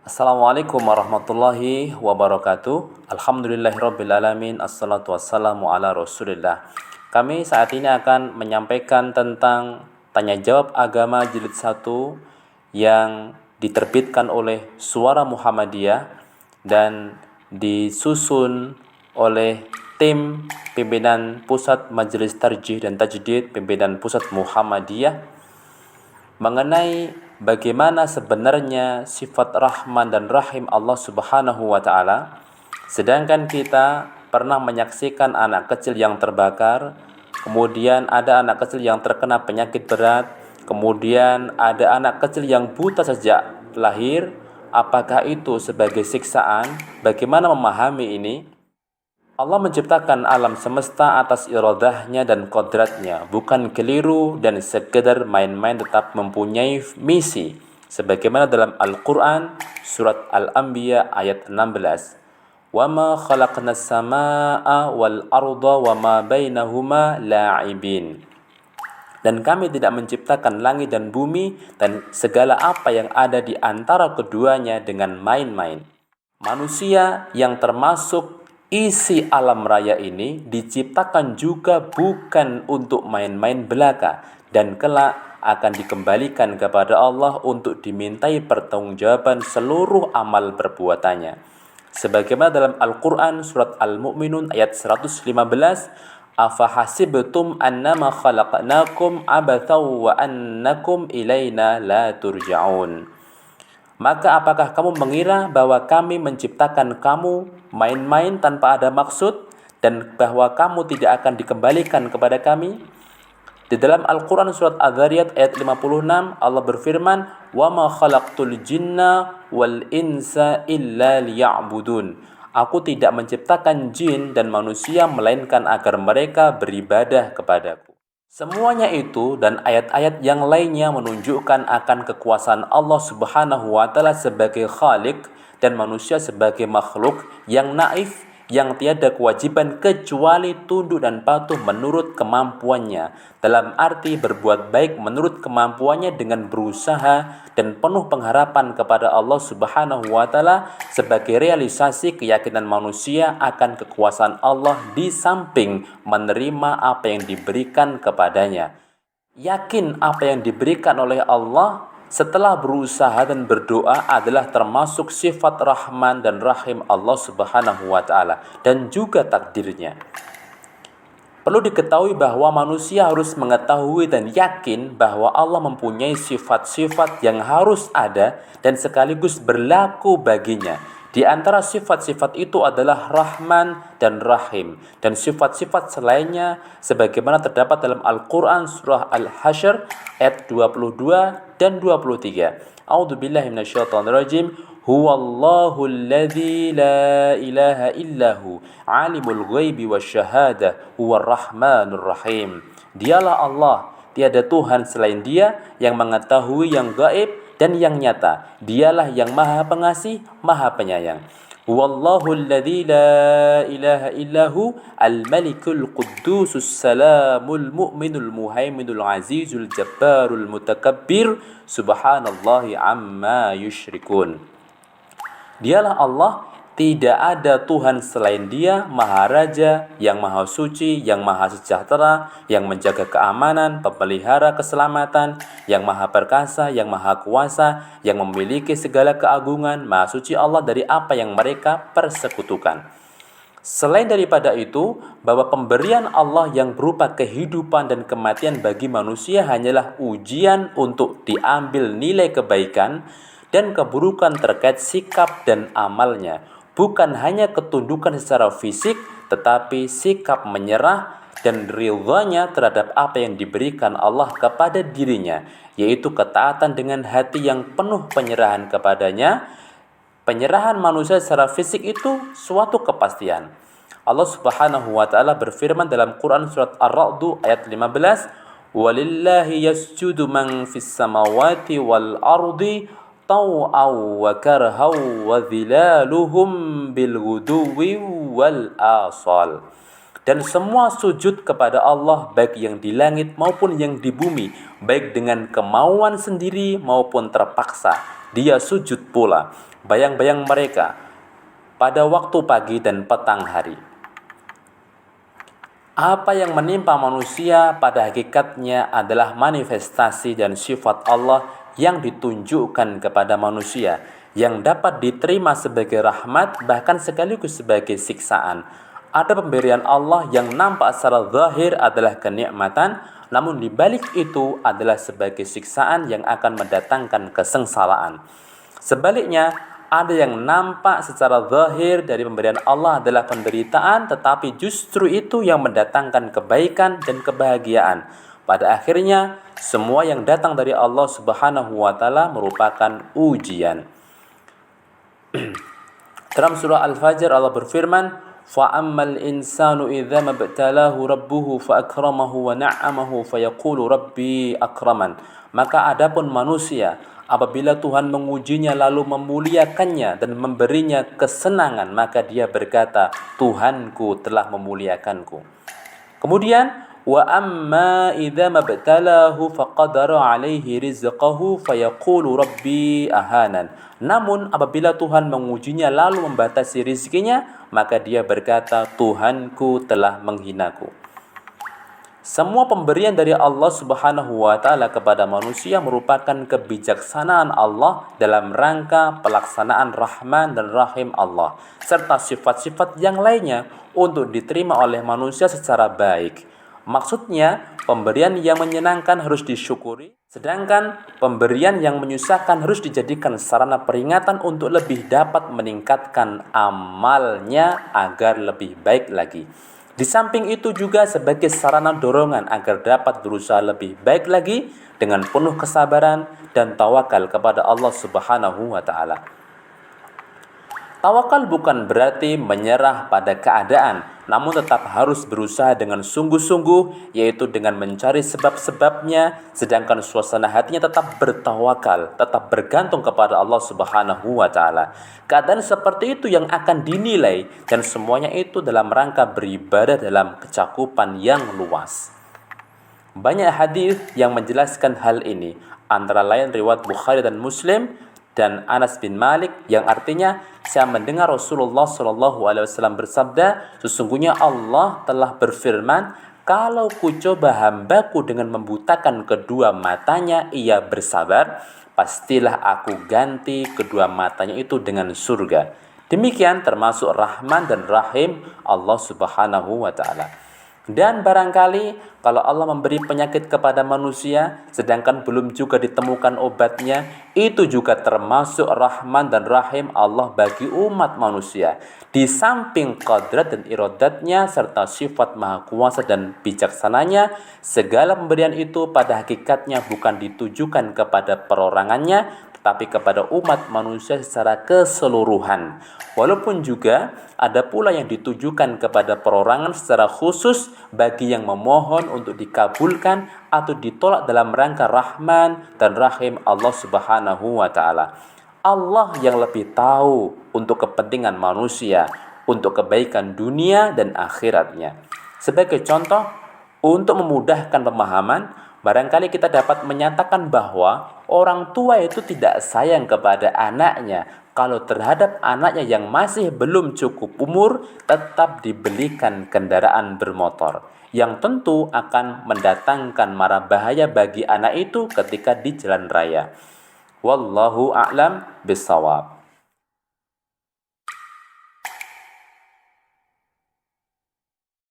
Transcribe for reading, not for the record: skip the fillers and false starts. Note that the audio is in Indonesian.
Assalamualaikum warahmatullahi wabarakatuh. Alhamdulillahirrabbilalamin. Assalatu wassalamu ala rasulillah. Kami saat ini akan menyampaikan tentang tanya jawab agama jilid 1 yang diterbitkan oleh Suara Muhammadiyah dan disusun oleh tim pimpinan Pusat Majelis Tarjih dan Tajdid pimpinan Pusat Muhammadiyah mengenai bagaimana sebenarnya sifat Rahman dan Rahim Allah Subhanahu wa taala. Sedangkan kita pernah menyaksikan anak kecil yang terbakar, kemudian ada anak kecil yang terkena penyakit berat, kemudian ada anak kecil yang buta sejak lahir. Apakah itu sebagai siksaan? Bagaimana memahami ini? Allah menciptakan alam semesta atas iradahnya dan kodratnya, bukan keliru dan sekedar main-main, tetap mempunyai misi. Sebagaimana dalam Al-Quran, surat Al-Anbiya ayat 16. وَمَا خَلَقْنَا السَّمَاءَ وَالْأَرْضَ وَمَا بَيْنَهُمَا لَاعِبِينَ. Dan kami tidak menciptakan langit dan bumi dan segala apa yang ada di antara keduanya dengan main-main. Manusia yang termasuk isi alam raya ini diciptakan juga bukan untuk main-main belaka dan kelak akan dikembalikan kepada Allah untuk dimintai pertanggungjawaban seluruh amal perbuatannya. Sebagaimana dalam Al-Quran surat Al-Mu'minun ayat 115, afahasibtum annama khalaqnakum abathaw wa annakum ilaina la turja'un. Maka apakah kamu mengira bahwa kami menciptakan kamu main-main tanpa ada maksud dan bahwa kamu tidak akan dikembalikan kepada kami? Di dalam Al-Quran surat Adz-Dzariyat ayat 56 Allah berfirman, وَمَا خَلَقْتُ الْجِنَّ وَالْإِنسَ إِلَّا لِيَعْبُدُونَ. Aku tidak menciptakan jin dan manusia melainkan agar mereka beribadah kepadaku. Semuanya itu dan ayat-ayat yang lainnya menunjukkan akan kekuasaan Allah Subhanahu wa taala sebagai Khalik dan manusia sebagai makhluk yang naif, yang tiada kewajiban kecuali tunduk dan patuh menurut kemampuannya, dalam arti berbuat baik menurut kemampuannya dengan berusaha dan penuh pengharapan kepada Allah Subhanahu wa taala sebagai realisasi keyakinan manusia akan kekuasaan Allah di samping menerima apa yang diberikan kepadanya. Yakin apa yang diberikan oleh Allah setelah berusaha dan berdoa adalah termasuk sifat Rahman dan Rahim Allah Subhanahu wa taala dan juga takdirnya. Perlu diketahui bahwa manusia harus mengetahui dan yakin bahwa Allah mempunyai sifat-sifat yang harus ada dan sekaligus berlaku baginya. Di antara sifat-sifat itu adalah Rahman dan Rahim, dan sifat-sifat selainnya sebagaimana terdapat dalam Al-Quran surah Al-Hasyr ayat 22 dan 23. A'udzubillahi minasyaitonirrajim. Huwallahu alladzi la ilaha illahu alimul ghaibi wasyahadah huwar rahmanur rahim. Dialah Allah, tiada Tuhan selain Dia yang mengetahui yang gaib dan yang nyata. Dialah yang Maha Pengasih, Maha Penyayang. Wallahu alladzi la ilaha illahu al-malikul quddusus salamul mu'minul muhaiminul azizul jabbarul mutakabbir subhanallahi amma yusyrikun. Dialah Allah, tidak ada Tuhan selain Dia, Maharaja, yang Maha Suci, yang Maha Sejahtera, yang menjaga keamanan, pemelihara keselamatan, yang Maha Perkasa, yang Maha Kuasa, yang memiliki segala keagungan. Maha Suci Allah dari apa yang mereka persekutukan. Selain daripada itu, bahwa pemberian Allah yang berupa kehidupan dan kematian bagi manusia hanyalah ujian untuk diambil nilai kebaikan dan keburukan terkait sikap dan amalnya. Bukan hanya ketundukan secara fisik, tetapi sikap menyerah dan ridhanya terhadap apa yang diberikan Allah kepada dirinya, yaitu ketaatan dengan hati yang penuh penyerahan kepadanya. Penyerahan manusia secara fisik itu suatu kepastian. Allah Subhanahu wa taala berfirman dalam Quran surat Ar-Ra'd ayat 15, "Walillahi yasjudu man fis samawati wal ardi taw'aw wa karhaw wa dhilaluhum bil ghuduwi wal asal." Dan semua sujud kepada Allah, baik yang di langit maupun yang di bumi, baik dengan kemauan sendiri maupun terpaksa, dia sujud pula, bayang-bayang mereka pada waktu pagi dan petang hari. Apa yang menimpa manusia pada hakikatnya adalah manifestasi dan sifat Allah yang ditunjukkan kepada manusia, yang dapat diterima sebagai rahmat bahkan sekaligus sebagai siksaan. Ada pemberian Allah yang nampak secara zahir adalah kenikmatan, namun di balik itu adalah sebagai siksaan yang akan mendatangkan kesengsaraan. Sebaliknya, ada yang nampak secara zahir dari pemberian Allah adalah penderitaan, tetapi justru itu yang mendatangkan kebaikan dan kebahagiaan. Pada akhirnya, semua yang datang dari Allah Subhanahu wa taala merupakan ujian. Dalam surah Al-Fajr Allah berfirman, "Fa'ammal insanu idza mabtalahu rabbuhu fa'akramahu wa na'amahu fayaqulu rabbi akraman." Maka adapun manusia, apabila Tuhan mengujinya lalu memuliakannya dan memberinya kesenangan, maka dia berkata, Tuhanku telah memuliakanku. Kemudian, wa amma idza mabtalahu faqadara alaihi rizqahu fayaqulu rabbi ahanan. Namun apabila Tuhan mengujinya lalu membatasi rizkinya, maka dia berkata, Tuhanku telah menghinaku. Semua pemberian dari Allah Subhanahu wa taala kepada manusia merupakan kebijaksanaan Allah dalam rangka pelaksanaan Rahman dan Rahim Allah, serta sifat-sifat yang lainnya untuk diterima oleh manusia secara baik. Maksudnya, pemberian yang menyenangkan harus disyukuri, sedangkan pemberian yang menyusahkan harus dijadikan sarana peringatan untuk lebih dapat meningkatkan amalnya agar lebih baik lagi. Di samping itu juga sebagai sarana dorongan agar dapat berusaha lebih baik lagi dengan penuh kesabaran dan tawakal kepada Allah Subhanahu wa taala. Tawakal bukan berarti menyerah pada keadaan, namun tetap harus berusaha dengan sungguh-sungguh, yaitu dengan mencari sebab-sebabnya, sedangkan suasana hatinya tetap bertawakal, tetap bergantung kepada Allah Subhanahu wa taala. Keadaan seperti itu yang akan dinilai, dan semuanya itu dalam rangka beribadah dalam kecakupan yang luas. Banyak hadis yang menjelaskan hal ini, antara lain riwayat Bukhari dan Muslim dan Anas bin Malik yang artinya, saya mendengar Rasulullah SAW bersabda, sesungguhnya Allah telah berfirman, kalau ku coba hambaku dengan membutakan kedua matanya, ia bersabar, pastilah aku ganti kedua matanya itu dengan surga. Demikian termasuk Rahman dan Rahim Allah Subhanahu wa taala. Dan barangkali kalau Allah memberi penyakit kepada manusia sedangkan belum juga ditemukan obatnya, itu juga termasuk Rahman dan Rahim Allah bagi umat manusia. Di samping qadrat dan iradatnya serta sifat maha kuasa dan bijaksananya, segala pemberian itu pada hakikatnya bukan ditujukan kepada perorangannya, tetapi kepada umat manusia secara keseluruhan. Walaupun juga ada pula yang ditujukan kepada perorangan secara khusus bagi yang memohon untuk dikabulkan atau ditolak dalam rangka Rahman dan Rahim Allah Subhanahu wa taala. Allah yang lebih tahu untuk kepentingan manusia, untuk kebaikan dunia dan akhiratnya. Sebagai contoh, untuk memudahkan pemahaman, barangkali kita dapat menyatakan bahwa orang tua itu tidak sayang kepada anaknya kalau terhadap anaknya yang masih belum cukup umur tetap dibelikan kendaraan bermotor, yang tentu akan mendatangkan mara bahaya bagi anak itu ketika di jalan raya. Wallahu a'lam bishawab.